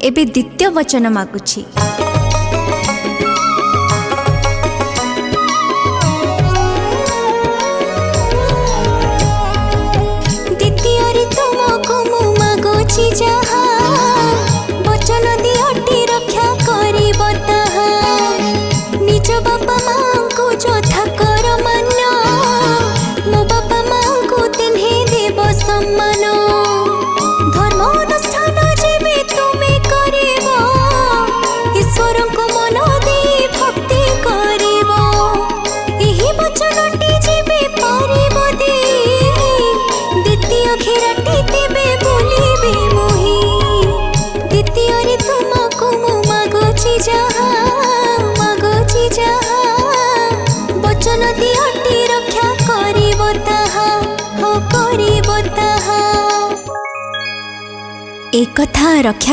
एबे द्वितीय वचन मागुछि। द्वितीय तुमको मु मागुछि जहा वचन दियटी रक्षा करिब ताहा निज बापा माँ को जोथा कर मान मो बापा माँ को तिन्हे देव सम्मान धर्म अनुष्ठान जेबे तुमे करिब ईश्वर को मन दे भक्ति करिब एही वचनटी जेबे पारिब दे द्वितीय घेराटी तेबे बोलिबे मोहि द्वितीय तुमको मु मागुछि जहा वचन दियटी रक्षा करिब ताहा हो करिब ताहा एक कथा रक्षा